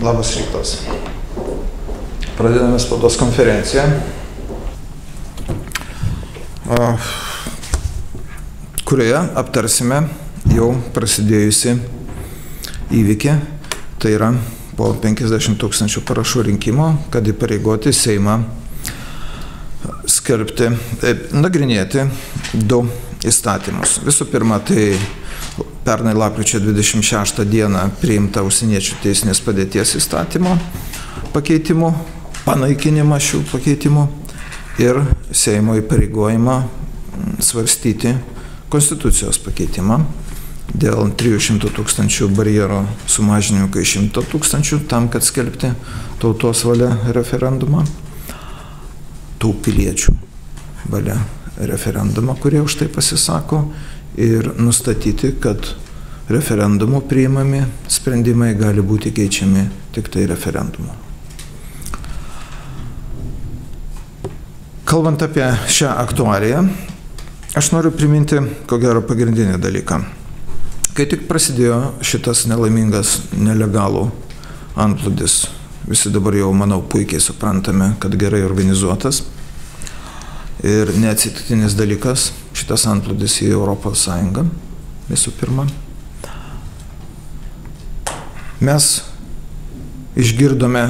Labas rytas. Pradedame spaudos konferenciją, kurioje aptarsime jau prasidėjusi įvykį, tai yra po 50 000 parašų rinkimo, kad įpareigoti Seimą skelbti, nagrinėti du įstatymus. Visų pirma, tai pernai lapkričio 26 dieną priimta užsieniečių teisinės padėties įstatymo pakeitimų, panaikinimą šių pakeitimų ir Seimo įpareigojimą svarstyti konstitucijos pakeitimą dėl 300 000 barjero sumažinimo iki 100 000 tam, kad skelbti tautos valia referendumą, tų piliečių valia referendumą, kurie už tai pasisako, ir nustatyti, kad referendumų priimami sprendimai gali būti keičiami tik tai referendumu. Kalbant apie šią aktualiją, aš noriu priminti, ko gero, pagrindinį dalyką. Kai tik prasidėjo šitas nelaimingas nelegalų antplūdis, visi dabar jau, manau, puikiai suprantame, kad gerai organizuotas ir neatsitiktinis dalykas, šitas antplūdis į Europos Sąjungą, visų pirma. Mes išgirdome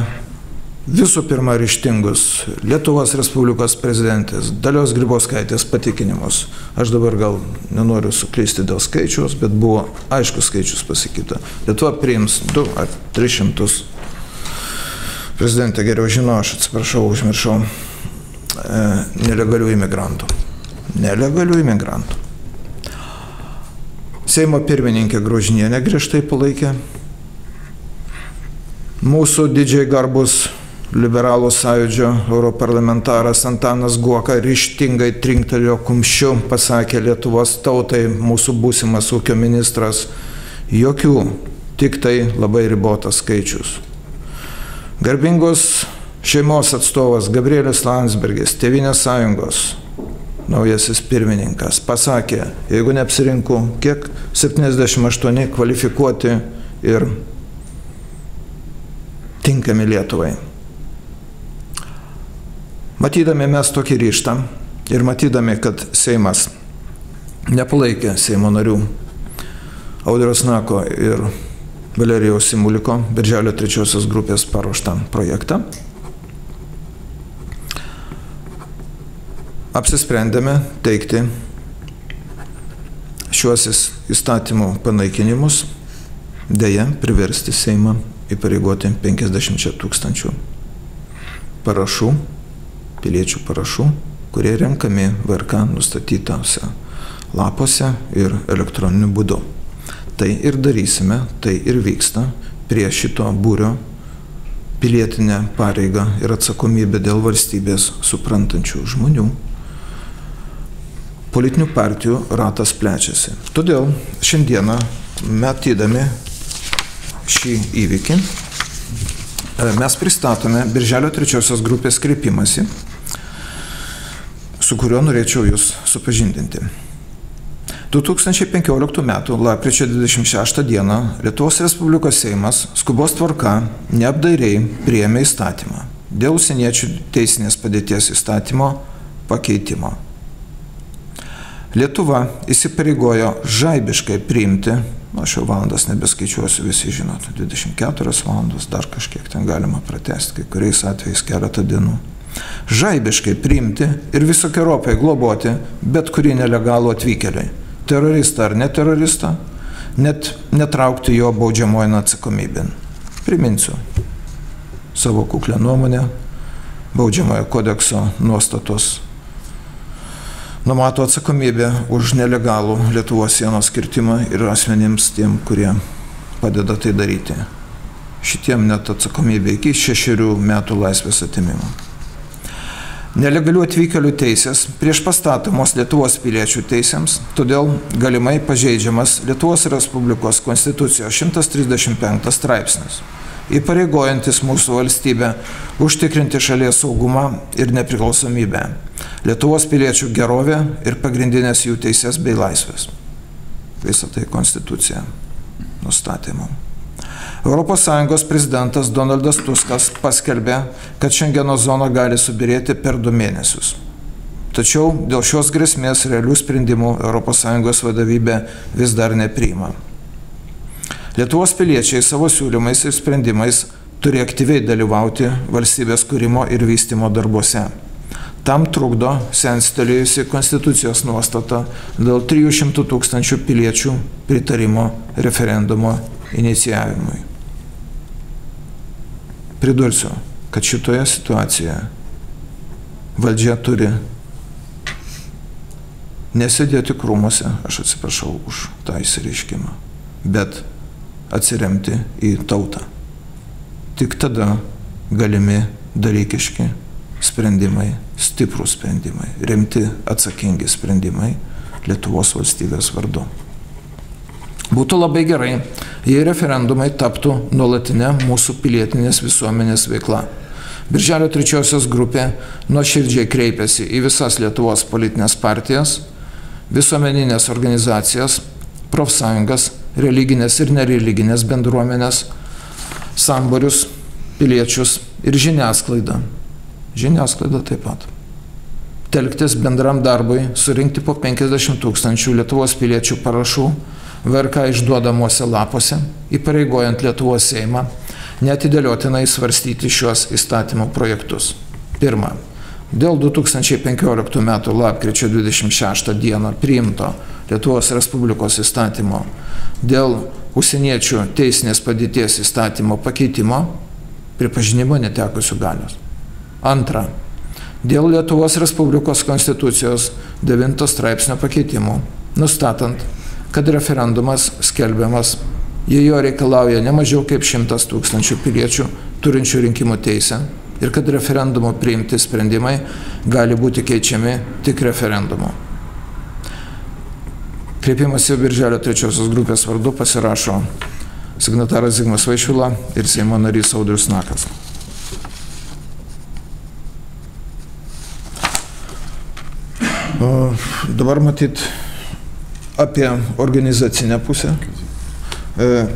visų pirma ryžtingus Lietuvos Respublikos prezidentės Dalios Grybauskaitės patikinimus. Aš dabar gal nenoriu suklysti dėl skaičiaus, bet buvo aiškus skaičius pasakyta. Lietuva priims 2 ar 300. Prezidentė geriau žino, aš atsiprašau, užmiršau, nelegalių imigrantų. Nelegalių imigrantų. Seimo pirmininkė Grožinienė griežtai palaikė. Mūsų didžiai garbus Liberalų sąjūdžio europarlamentaras Antanas Guoka ryžtingai trinktelėjo kumščiu, pasakė Lietuvos tautai, mūsų būsimas ūkio ministras, jokių, tik tai labai ribotas skaičius. Garbingos šeimos atstovas Gabrielius Landsbergis, Tėvynės sąjungos naujasis pirmininkas, pasakė, jeigu neapsirinku, kiek 78 kvalifikuoti ir tinkami Lietuvai. Matydami mes tokį ryžtą ir matydami, kad Seimas nepalaikė Seimo narių Audriaus Nako ir Valerijaus Simuliko Birželio 3 grupės paruoštą projektą, apsisprendėme teikti šiuos įstatymų panaikinimus, deja priversti Seimą įpareigoti 50 000 parašų, piliečių parašų, kurie renkami VRK nustatytose lapuose ir elektroniniu būdu. Tai ir darysime, tai ir vyksta prie šito būrio pilietinę pareigą ir atsakomybę dėl valstybės suprantančių žmonių. Politinių partijų ratas plečiasi. Todėl šiandieną, matydami šį įvykį, mes pristatome Birželio 3 grupės kreipimąsi, su kuriuo norėčiau jūs supažindinti. 2015 m. lapkričio 26 d. Lietuvos Respublikos Seimas skubos tvarka neapdairiai priėmė įstatymą dėl užsieniečių teisinės padėties įstatymo pakeitimo. Lietuva įsipareigojo žaibiškai priimti, aš jau valandas nebeskaičiuosiu, visi žinot, 24 valandos, dar kažkiek ten galima pratesti, kai kuriais atvejais keletą dienų. Žaibiškai priimti ir visokeriopai globoti bet kurį nelegalų atvykėlį, teroristą ar neteroristą, net netraukti jo baudžiamojon atsakomybėn. Priminsiu savo kuklę nuomonę, baudžiamojo kodekso nuostatos numato atsakomybę už nelegalų Lietuvos sienos kirtimą ir asmenims tiem, kurie padeda tai daryti. Šitiem net atsakomybė iki 6 metų laisvės atėmimo. Nelegalių atvykėlių teisės prieš pastatomos Lietuvos piliečių teisėms, todėl galimai pažeidžiamas Lietuvos Respublikos Konstitucijos 135 straipsnis, įpareigojantis mūsų valstybę užtikrinti šalies saugumą ir nepriklausomybę, Lietuvos piliečių gerovę ir pagrindinės jų teisės bei laisvės. Visą tai Konstitucija nustatė mums. ES prezidentas Donaldas Tuskas paskelbė, kad Šengeno zona gali subirėti per 2 mėnesius. Tačiau dėl šios grėsmės realių sprendimų ES vadovybė vis dar nepriima. Lietuvos piliečiai savo siūlymais ir sprendimais turi aktyviai dalyvauti valstybės kūrimo ir vystymo darbuose. Tam trukdo senstelėjusi konstitucijos nuostata dėl 300 000 piliečių pritarimo referendumo inicijavimui. Pridursiu, kad šitoje situacijoje valdžia turi nesėdėti krūmuose, aš atsiprašau už tą įsireiškimą, bet atsiremti į tautą. Tik tada galimi dalykiški sprendimai, stiprūs sprendimai, rimti atsakingi sprendimai Lietuvos valstybės vardu. Būtų labai gerai, jei referendumai taptų nuolatinė mūsų pilietinės visuomenės veikla. Birželio 3 grupė nuoširdžiai kreipėsi į visas Lietuvos politinės partijas, visuomeninės organizacijas, profsąjungas, religinės ir nereliginės bendruomenės, sambūrius, piliečius ir žiniasklaidą. Žiniasklaida taip pat. Telktis bendram darbui, surinkti po 50 000 Lietuvos piliečių parašų VRK išduodamuose lapuose, įpareigojant Lietuvos Seimą neatidėliotinai svarstyti šiuos įstatymų projektus. Pirma, dėl 2015 m. lapkričio 26 d. priimto Lietuvos Respublikos įstatymo dėl užsieniečių teisinės padėties įstatymo pakeitimo pripažinimo netekusių galios. Antra, dėl Lietuvos Respublikos konstitucijos 9 straipsnio pakeitimo, nustatant, kad referendumas skelbiamas, jei jo reikalauja ne mažiau kaip 100 000 piliečių turinčių rinkimų teisę ir kad referendumo priimti sprendimai gali būti keičiami tik referendumu. Kreipimąsi Birželio 3 grupės vardu pasirašo signataras Zigmas Vaišvila ir Seimo narys Audrius Nakas. Dabar matyt apie organizacinę pusę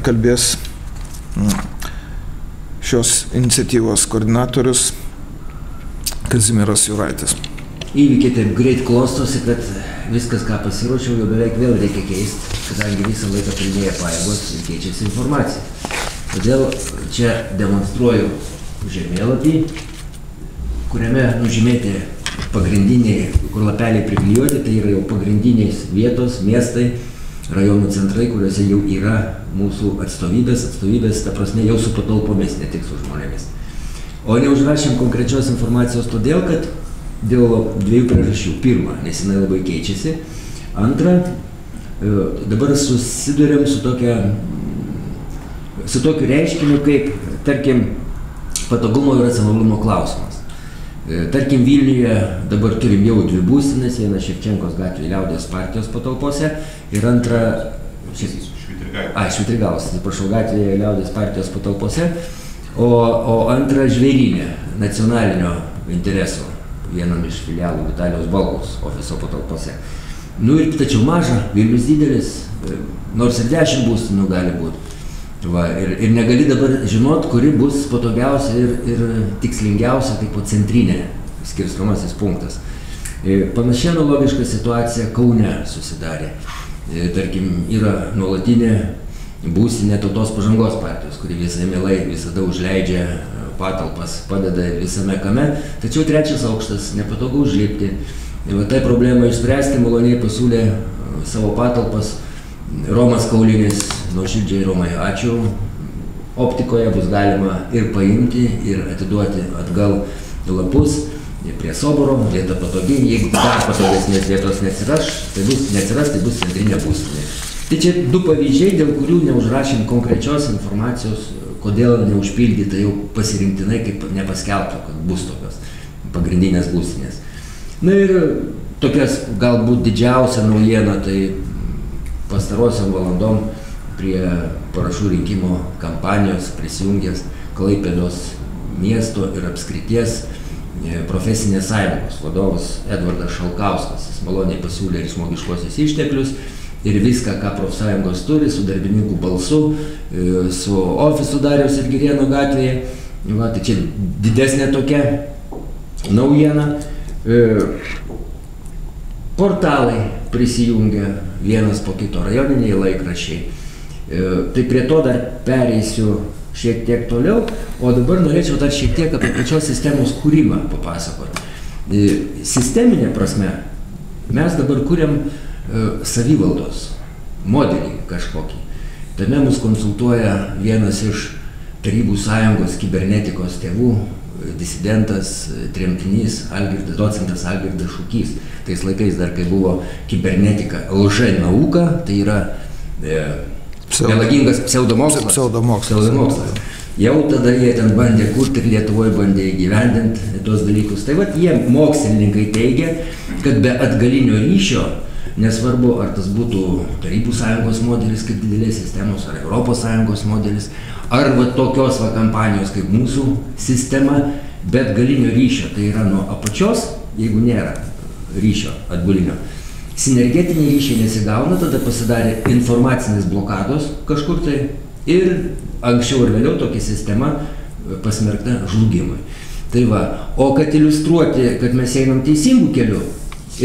kalbės šios iniciatyvos koordinatorius Kazimieras Juraitis. Įvykiai taip greit klostosi, kad viskas, ką pasiruošiau, jau beveik vėl reikia keisti, kadangi visą laiką pilnėja pajėgos ir keičiasi informacija. Todėl čia demonstruoju žemėlapį, kuriame nužymėti pagrindiniai, kur lapeliai priklijuoti, tai yra jau pagrindiniais vietos, miestai, rajonų centrai, kuriuose jau yra mūsų atstovybės, ta prasme jau su patalpomis, ne tik su žmonėmis. O neužrašėm konkrečios informacijos todėl, kad dėl 2 priežasčių. Pirma, nes jinai labai keičiasi. Antra, dabar susidurėm su tokiu reiškiniu, kaip, tarkim, patogumo ir racionalumo klausimas. Tarkim, Vilniuje dabar turim jau 2 būstinės, viena Ševčenkos gatvėje Liaudies partijos patalpose ir antra Švitrigailos, atsiprašau, gatvėje Liaudies partijos patalpose, o antra Žvėrynė, nacionalinio intereso, vienam iš filialų Vitalijaus Balkaus ofiso patalpose. Nu ir tačiau maža, Vilnius didelis, nors ir 10 būstinių gali būti. Va, ir negali dabar žinot, kuri bus patogiausia ir tikslingiausia kaip centrinė skirstomasis punktas. Panašiai analogiška situacija Kaune susidarė. Tarkim, yra nuolatinė būstinė Tautos pažangos partijos, kuri visai mielai visada užleidžia patalpas, padeda visame kame, tačiau 3 aukštas, nepatogu užlipti. Va, tai problemą išspręsti maloniai pasiūlė savo patalpas Romas Kaulinis. Nuoširdžiai, Romai, ačiū. Optikoje bus galima ir paimti, ir atiduoti atgal lapus prie Soboro, vieta patogi. Jeigu dar patogesnės vietos neatsiras, tai bus centrinė būstinė. Tai čia 2 pavyzdžiai, dėl kurių neužrašėm konkrečios informacijos, kodėl neužpildyta jau pasirinktinai, kaip nepaskelbta, kad bus tokios pagrindinės būstinės. Na ir tokias galbūt didžiausia naujiena, tai pastarosiom valandom prie parašų rinkimo kampanijos prisijungęs Klaipėdos miesto ir apskrities profesinės sąjungos vadovas Edvardas Šalkauskas. Jis maloniai pasiūlė ir žmogiškuosius išteklius, ir viską, ką profsąjungos turi, su darbininkų balsu, su ofisu Dariaus ir Girėno gatvėje. Va, tai čia didesnė tokia naujiena. Portalai prisijungia vienas po kito, rajoniniai laikraščiai. Tai prie to dar pereisiu šiek tiek toliau, o dabar norėčiau dar šiek tiek apie pačios sistemos kūrimą papasakoti. Sisteminė prasme mes dabar kuriam savivaldos modelį kažkokį. Tame mus konsultuoja vienas iš Tarybų sąjungos kibernetikos tėvų, disidentas, tremtinys, docentas Algirdas Šukys. Tais laikais dar, kai buvo kibernetika LŽ nauka, tai yra melagingas pseudomokslas. Jau tada jie ten bandė kurti ir Lietuvoje bandė įgyvendinti tuos dalykus. Tai vat jie mokslininkai teigia, kad be atgalinio ryšio, nesvarbu ar tas būtų Tarybų sąjungos modelis kaip didelės sistemos, ar Europos sąjungos modelis, ar va tokios va kampanijos kaip mūsų sistema, bet galinio ryšio, tai yra nuo apačios, jeigu nėra ryšio atbulinio. Sinergetiniai ryšiai nesigauna, tada pasidarė informacinės blokados kažkur tai ir anksčiau ir vėliau tokia sistema pasmerkta žlugimui. Tai va, o kad iliustruoti, kad mes einam teisingų kelių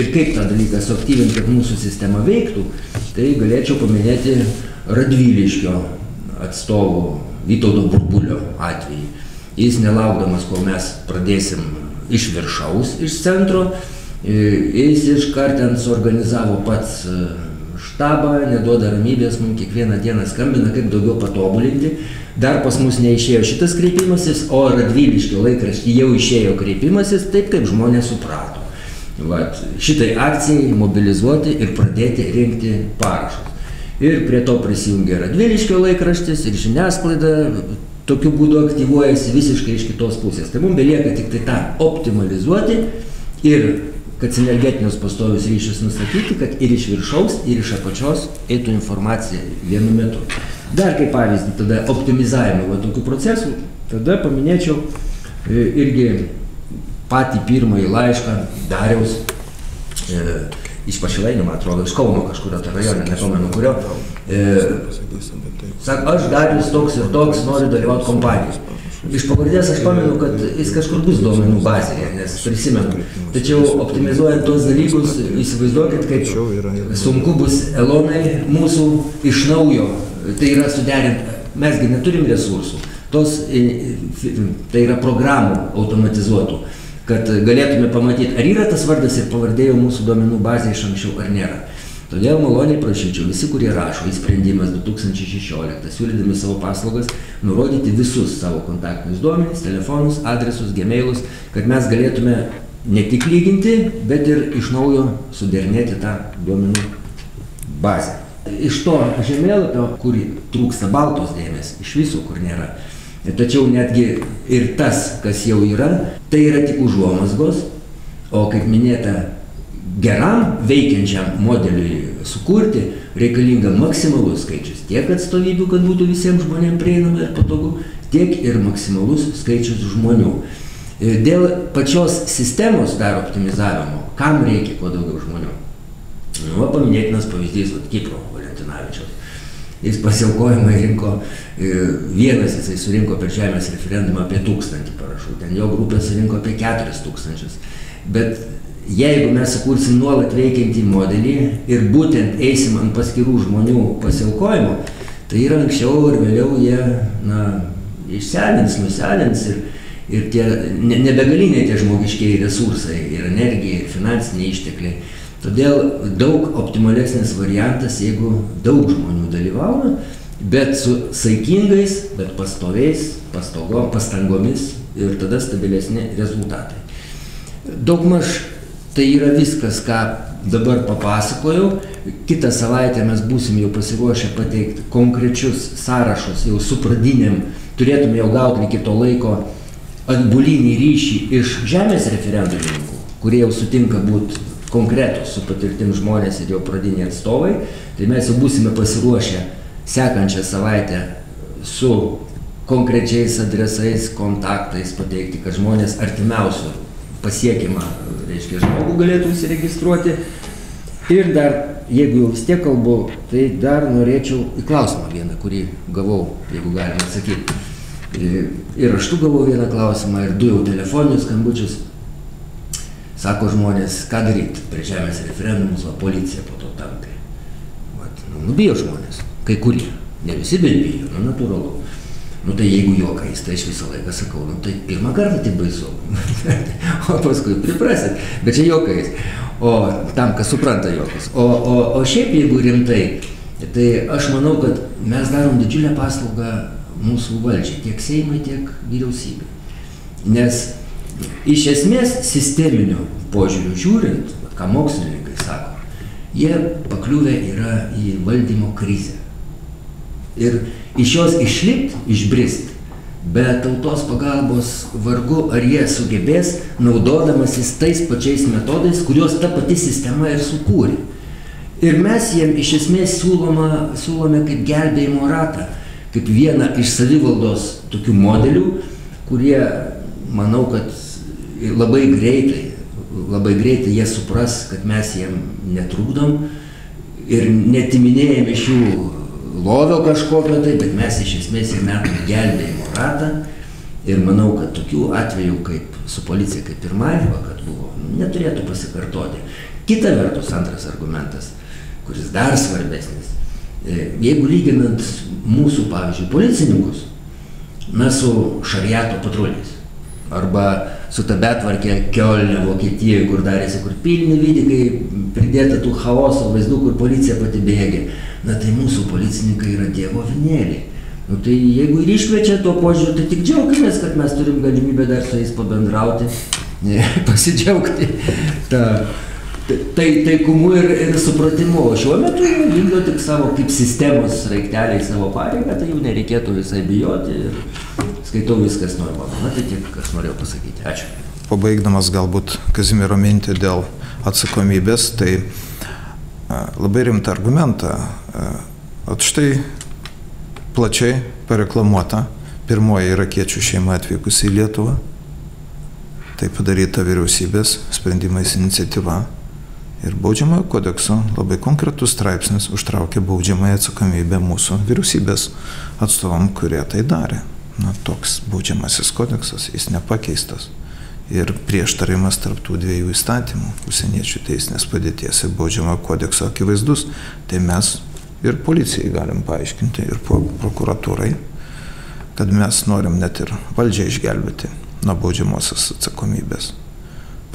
ir kaip tą dalyką suaktyvinti, kad mūsų sistema veiktų, tai galėčiau paminėti Radviliškio atstovų Vytauto Burbulio atvejį. Jis nelaukdamas, kol mes pradėsim iš viršaus, iš centro, jis iškart ten suorganizavo pats štabą, neduoda ramybės, mums kiekvieną dieną skambina, kaip daugiau patobulinti. Dar pas mus neišėjo šitas kreipimasis, o Radviliškio laikraštį jau išėjo kreipimasis, taip kaip žmonės suprato. Vat, šitai akcijai mobilizuoti ir pradėti rinkti parašus. Ir prie to prisijungia Radviliškio laikraštis ir žiniasklaida tokiu būdu aktyvuojasi visiškai iš kitos pusės. Tai mums belieka tik tai tą optimalizuoti ir kad sinergetinius pastovius ryšius nustatyti, kad ir iš viršaus, ir iš apačios eitų informacija vienu metu. Dar kaip pavyzdį tada optimizavimo tokių procesų, tada paminėčiau irgi patį pirmąjį laišką Dariaus iš Pašilainių, man atrodo, iš Kauno kažkurio tą rajonę, nepamenu kurio. Sako, aš Darius toks ir toks, noriu dalyvauti kompanijos. Iš pavardės aš pamenu, kad jis kažkur bus duomenų bazėje, nes prisimenu. Tačiau optimizuojant tos dalykus, įsivaizduokit, kaip sunku bus Elonai mūsų iš naujo, tai yra suderinti, mesgi neturim resursų, tai yra programų automatizuotų, kad galėtume pamatyti, ar yra tas vardas ir pavardė jau mūsų duomenų bazė iš anksčiau, ar nėra. Todėl maloniai prašyčiau, visi, kurie rašo į sprendimas 2016, siūlydami savo paslaugas, nurodyti visus savo kontaktinius duomenis, telefonus, adresus, gmailus, kad mes galėtume ne tik lyginti, bet ir iš naujo suderinėti tą duomenų bazę. Iš to žemėlapio, kur trūksta baltos dėmės, iš viso, kur nėra. Tačiau netgi ir tas, kas jau yra, tai yra tik užuomazgos, o kaip minėta, geram veikiančiam modeliui sukurti reikalinga maksimalus skaičius tiek atstovybių, kad būtų visiems žmonėms prieinama ir patogu, tiek ir maksimalus skaičius žmonių. Dėl pačios sistemos dar optimizavimo, kam reikia kuo daugiau žmonių? Nu, paminėtinas pavyzdys Kipro Valentinavičiaus. Jis pasiaukojimą rinko, jisai surinko per žemės referendumą apie 1000 parašų, ten jo grupė surinko apie 4000. Bet jeigu mes sukursim nuolat veikiantį modelį ir būtent eisim ant paskirų žmonių pasiaukojimo, tai ir anksčiau ir vėliau jie išsenins, nusenins ir tie nebegaliniai tie žmogiškiai resursai ir energija, ir finansiniai ištekliai. Todėl daug optimalesnis variantas, jeigu daug žmonių dalyvauna, bet su saikingais, bet pastoviais pastangomis ir tada stabilesni rezultatai. Daugmaž tai yra viskas, ką dabar papasakojau. Kitą savaitę mes būsim jau pasiruošę pateikti konkrečius sąrašus, jau su pradiniam, turėtume jau gauti iki to laiko atbulinį ryšį iš žemės referendumininkų, kurie jau sutinka būti konkretus su patirtim žmonės ir jau pradiniai atstovai, tai mes jau būsime pasiruošę sekančią savaitę su konkrečiais adresais, kontaktais pateikti, kad žmonės artimiausių pasiekimą, reiškia, žmogų galėtų įsiregistruoti. Ir dar jeigu jau vis tiek kalbu, tai dar norėčiau į klausimą vieną, kurį gavau, jeigu galima atsakyti. Ir raštu gavau vieną klausimą, ir 2 jau telefoninius skambučius. Sako žmonės, ką daryti prie žemės referendumus, o policija po to tampa. Bijo žmonės, kai kurie, ne visi, bet bijo, natūralu. Tai jeigu juokais, tai aš visą laiką sakau, tai pirmą kartą tik baisu, o paskui priprasit, bet čia juokais, o tam, kas supranta juokas. O šiaip jeigu rimtai, tai aš manau, kad mes darom didžiulę paslaugą mūsų valdžiai, tiek Seimui, tiek vyriausybei. Nes iš esmės sisteminiu požiūriu žiūrint, ką mokslininkai sako, jie pakliuvę yra į valdymo krizę. Ir iš jos išlipti, išbrist, be tautos pagalbos vargu, ar jie sugebės, naudodamasis tais pačiais metodais, kuriuos ta pati sistema ir sukūrė. Ir mes jiem iš esmės siūlome kaip gelbėjimo ratą, kaip vieną iš savivaldos tokių modelių, kurie, manau, kad labai greitai jie supras, kad mes jiem netrukdom ir netiminėjam iš jų lovio kažkokio tai, bet mes iš esmės ir metam gelbėjimo ratą. Ir manau, kad tokių atvejų kaip su policija, kaip pirmąjį, kad buvo, neturėtų pasikartoti. Kita vertus, antras argumentas, kuris dar svarbesnis. Jeigu lyginant mūsų, pavyzdžiui, policininkus, su šariato patruliais, arba su ta betvarkė Kiolne, Vokietijoje, kur darėsi, kur pilni vidikai, pridėta tų chaoso vaizdų, kur policija pati bėgė. Tai mūsų policininkai yra dievo avinėliai. Tai jeigu ir iškviečia tuo požiūriu, tai tik džiaugimės, kad mes turim galimybę dar su jais pabendrauti, pasidžiaugti taikumu ir supratimu. O šiuo metu vykdo tik savo kaip sistemos sraigteliai savo pareigą, tai jau nereikėtų visai bijoti ir skaitau viskas normalu. Tai tiek, kas norėjau pasakyti. Ačiū. Pabaigdamas galbūt Kazimiero mintį dėl atsakomybės, tai labai rimtą argumentą. Štai plačiai pareklamuota pirmoji irakiečių šeima atvykusi į Lietuvą. Tai padaryta vyriausybės sprendimais iniciatyva. Ir baudžiamojo kodekso labai konkretus straipsnis užtraukė baudžiamąją atsakomybę mūsų vyriausybės atstovam, kurie tai darė. Toks baudžiamasis kodeksas, jis nepakeistas. Ir prieštarimas tarp tų 2 įstatymų, užsieniečių teisinės padėties ir baudžiamojo kodekso akivaizdus, tai mes ir policijai galim paaiškinti, ir prokuratūrai, kad mes norim net ir valdžią išgelbėti nuo baudžiamosios atsakomybės,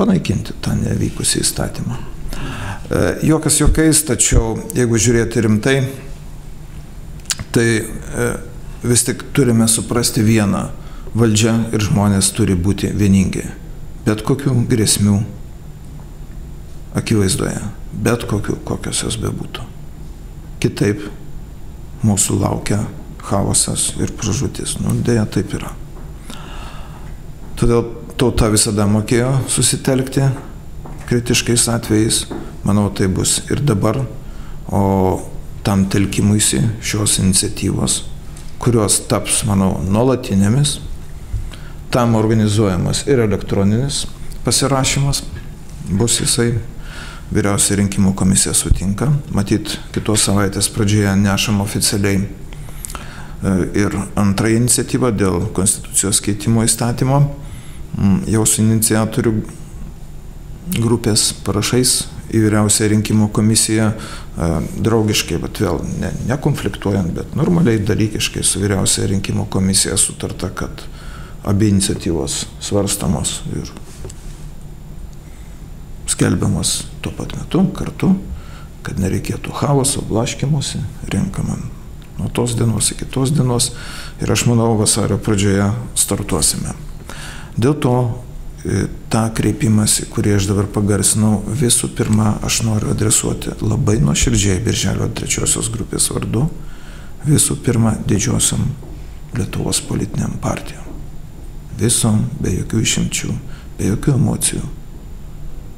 panaikinti tą nevykusį įstatymą. Juokas juokais, tačiau jeigu žiūrėti rimtai, tai vis tik turime suprasti vieną: valdžia ir žmonės turi būti vieningi. Bet kokių grėsmių akivaizdoje, bet kokios jos bebūtų. Kitaip mūsų laukia chaosas ir pražūtis. Deja, taip yra. Todėl tauta visada mokėjo susitelkti kritiškais atvejais. Manau, tai bus ir dabar. O tam telkimuisi šios iniciatyvos, kurios taps, manau, nuolatinėmis, tam organizuojamas ir elektroninis pasirašymas, bus jisai, Vyriausioji rinkimų komisija sutinka. Matyt, kitos savaitės pradžioje nešam oficialiai ir antrąją iniciatyvą dėl konstitucijos keitimo įstatymo, jau su iniciatorių grupės parašais į Vyriausiąją rinkimų komisiją, draugiškai, bet vėl nekonfliktuojant, bet normaliai dalykiškai su Vyriausiąją rinkimų komisija sutarta, kad abi iniciatyvos svarstamos ir skelbiamas tuo pat metu, kartu, kad nereikėtų chaoso, blaškymosi, renkamam nuo tos dienos iki tos dienos. Ir aš manau, vasario pradžioje startuosime. Dėl to tą kreipimąsi, kurį aš dabar pagarsinau, visų pirma, aš noriu adresuoti labai nuoširdžiai Birželio 3 grupės vardu, visų pirma, didžiosiam Lietuvos politiniam partijom. Visom, be jokių išimčių, be jokių emocijų.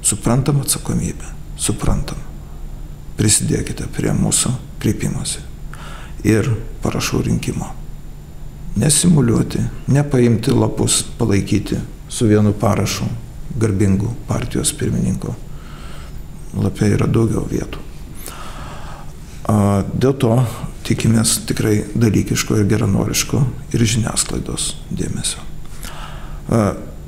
Suprantam atsakomybę, suprantam. Prisidėkite prie mūsų kreipimosi ir parašų rinkimo. Nesimuliuoti, nepaimti lapus, palaikyti su vienu parašu garbingų partijos pirmininko. Lapė yra daugiau vietų. Dėl to tikimės tikrai dalykiško ir geranoriško ir žiniasklaidos dėmesio.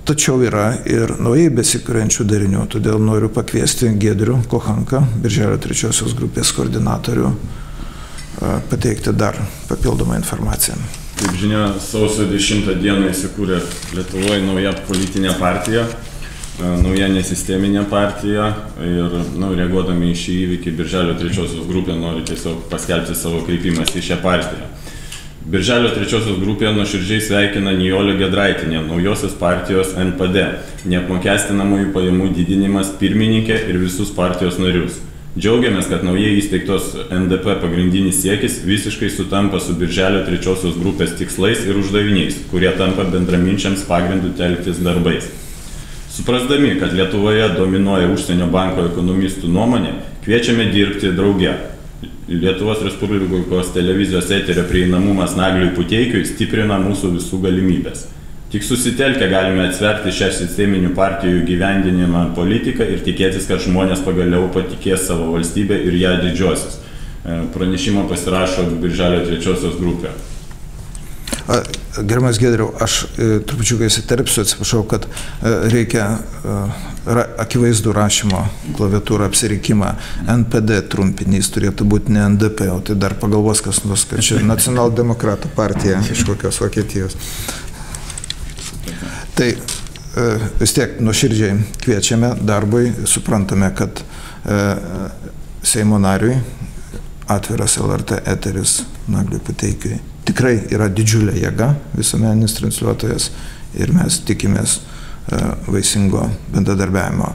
Tačiau yra ir naujai besikuriančių darinių, todėl noriu pakviesti Giedrių Kochanką, Birželio 3 grupės koordinatorių, pateikti dar papildomą informaciją. Kaip žinia, sausio 10 dieną įsikūrė Lietuvoje nauja politinė partija, nauja nesisteminė partija ir reaguodami į šį įvykį Birželio 3 grupė nori tiesiog paskelbti savo kreipimąsi į šią partiją. Birželio 3 grupė nuoširdžiai sveikina Nijolę Giedraitienę, naujosios partijos NPD, neapmokestinamųjų pajamų didinimas pirmininkė ir visus partijos narius. Džiaugiamės, kad naujai įsteigtos NDP pagrindinis siekis visiškai sutampa su Birželio 3 grupės tikslais ir uždaviniais, kurie tampa bendraminčiams pagrindų telktis darbais. Suprasdami, kad Lietuvoje dominuoja užsienio banko ekonomistų nuomonė, kviečiame dirbti drauge. Lietuvos Respublikos televizijos eterio prieinamumas Nagliui Puteikiui stiprina mūsų visų galimybės. Tik susitelkę galime atsverti šią sisteminių partijų gyvendinimą politiką ir tikėtis, kad žmonės pagaliau patikės savo valstybę ir ją didžiosios. Pranešimą pasirašo Birželio 3 grupė. Gerbiamas Giedriau, aš trupučiukai įsiterpsiu, atsiprašau, kad reikia akivaizdų rašymo klaviatūrą apsirinkimą. NPD trumpinys turėtų būti ne NDP, o tai dar pagalvos kas nors, kad čia Nacionaldemokratų partija iš kokios Vokietijos. Tai vis tiek nuoširdžiai kviečiame darbui, suprantame, kad Seimo nariui atviras LRT eteris Nagliui Puteikiui tikrai yra didžiulė jėga, visuomeninis transliuotojas, ir mes tikimės vaisingo bendradarbiavimo.